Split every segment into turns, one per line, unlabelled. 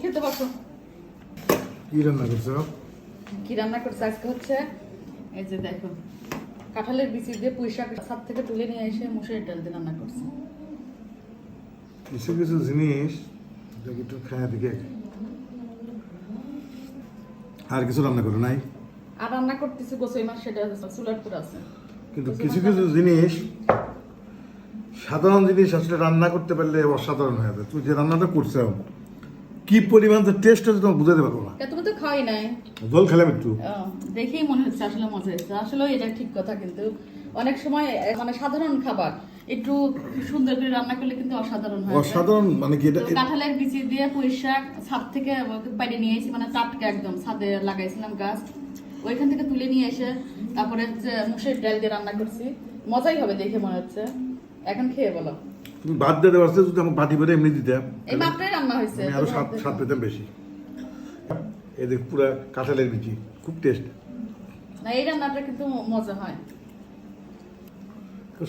খেতে বসো।
কি রান্না করছো?
কি রান্না করছে আজকে হচ্ছে এই যে দেখো কাঁঠালের বিচি দিয়ে পুঁই শাক ছাদ থেকে তুলে নিয়ে এসে মুসুরির ডাল দিয়ে রান্না করছে।
কিছু কিছু জিনিস একটু খায় দেখে আর কিছু রান্না করো নাই,
আর রান্না করতেছি গোছাই মাছ, সেটা চুলার পুরো আছে।
কিন্তু কিছু কিছু জিনিস সাধারণ জিনিস আসলে রান্না করতে পারলে অসাধারণ হয়ে যায়। তুমি যে রান্নাটা করছো কি পরিমাণ টেস্ট হচ্ছে তোমার বুঝাতে পারবো না।
তুমি তো খাওয়াই নাই,
জল খেলাম একটু।
দেখেই মনে হচ্ছে আসলে মজা হয়েছে। আসলে এটা ঠিক কথা, কিন্তু অনেক সময় মানে সাধারণ খাবার একটু সুন্দর করে রান্না করলে কিন্তু অসাধারণ হয়।
অসাধারণ মানে কি এটা?
কাঁঠালের বিচি দিয়ে পুঁই শাক ছাদ থেকে বাইরে নিয়ে এসেছি, মানে টাটকা একদম ছাদে লাগাইছিলাম গাছ, ওইখান থেকে তুলে নিয়ে এসে তারপরে হচ্ছে মুসুরির ডাল দিয়ে রান্না করছি। মজাই হবে দেখে মনে হচ্ছে। এখন খেয়ে বলো।
তুমি ভাত দিতে পারছো, যদি আমার বাটি ভরে এমনি দিতে
এই মাত্রই রান্না হয়েছে,
আমি আরো স্বাদ পেতাম বেশি। এদের পুরা কাঁঠালের বিচি খুব টেস্ট।
না এই রান্নাটা কিন্তু মজা হয়।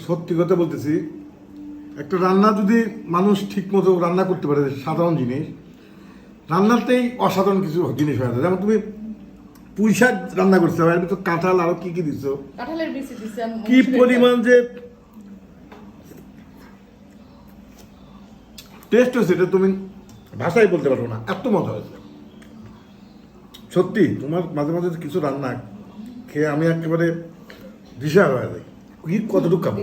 সত্যি কথা বলতেছি, একটা রান্না যদি মানুষ ঠিক মতো রান্না করতে পারে, সাধারণ জিনিস রান্নাতেই অসাধারণ কিছু জিনিস হয়ে যায়। যেমন তুমি পুঁই শাক রান্না করছো, এর ভিতর কাঁঠাল আরো কি কি দিচ্ছ,
কাঁঠালের বিচি দিছি,
কি পরিমাণ যে টেস্ট হয়েছে এটা তুমি ভাষায় বলতে পারবো না, এত মজা হয়েছে। সত্যি তোমার মাঝে মাঝে কিছু রান্না খেয়ে আমি একেবারে দিশা হয়ে যাই, কি কতটুকু খাবো।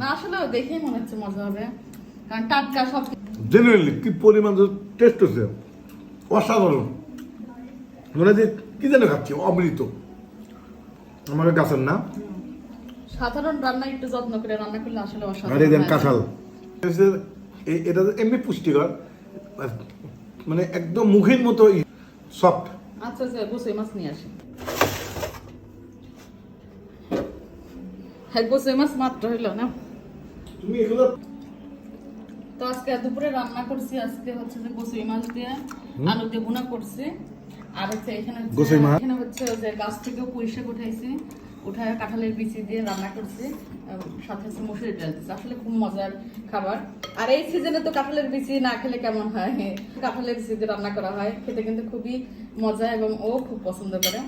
না আসলে দেখেই মনে হচ্ছে মজা হবে, কারণ টাটকা সব।
জেনারেলি কি পরিমাণ টেস্ট হচ্ছে অসাধারণ, মনে যে কি যেন খাচ্ছি, অমৃত। আমার গাছের না
সাধারণ রান্না একটু যত্ন করে রান্না করলে আসলে
আরে
অসাধারণ
দেন
হয়।
কাঁঠাল এটা এমনি পুষ্টিকর, মানে একদম মুখের মতো সফট।
আচ্ছা আচ্ছা, গোছাই মাছ নিয়ে আসি। হ্যাঁ গোছাই মাছ মাত্র হইলো না।
তুমি এগুলো
তো আজকে দুপুরে রান্না করছি, আজকে হচ্ছে যে গোছাই মাছ দিয়ে আলু দিয়ে ভুনা করছি। আর হচ্ছে এখানে এখানে হচ্ছে যে গাছ থেকে পুঁই শাক উঠাইছি, উঠায় কাঁঠালের বিচি দিয়ে রান্না করছি, সাথে হচ্ছে মুসুরির ডাল দিচ্ছি। আসলে খুব মজার খাবার। আর এই সিজনে তো কাঁঠালের বিচি না খেলে কেমন হয়, কাঁঠালের বিচি দিয়ে রান্না করা হয়, খেতে কিন্তু খুবই মজা এবং ও খুব পছন্দ করে।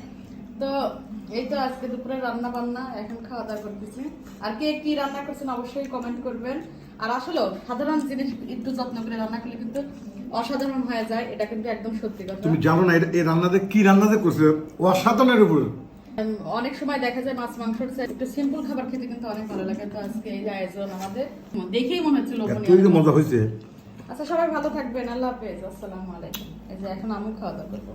তো এই তো আজকে দুপুরে রান্না বান্না, এখন খাওয়া দাওয়া করতেছি। আর কে কি রান্না করছেন অবশ্যই কমেন্ট করবেন। আর আসলে সাধারণ জিনিস একটু যত্ন করে রান্না করলে কিন্তু অসাধারণ হয়ে যায়, এটা কিন্তু একদম সত্যি কথা।
তুমি জানো না এই রান্নাতে কি রান্নাতে করছে, অসাধারণের উপর।
অনেক সময় দেখা যায় মাছ মাংসের চেয়ে একটু সিম্পল খাবার খেতে কিন্তু অনেক ভালো লাগে। তো আজকে এই যে আয়োজন আমাদের, দেখেই মনে হচ্ছে লোভনীয়।
মজা হয়েছে।
আচ্ছা সবাই ভালো থাকবেন, আল্লাহ হাফেজ, আসসালামু আলাইকুম। এই যে এখন আমি খাওয়া দাওয়া করবো।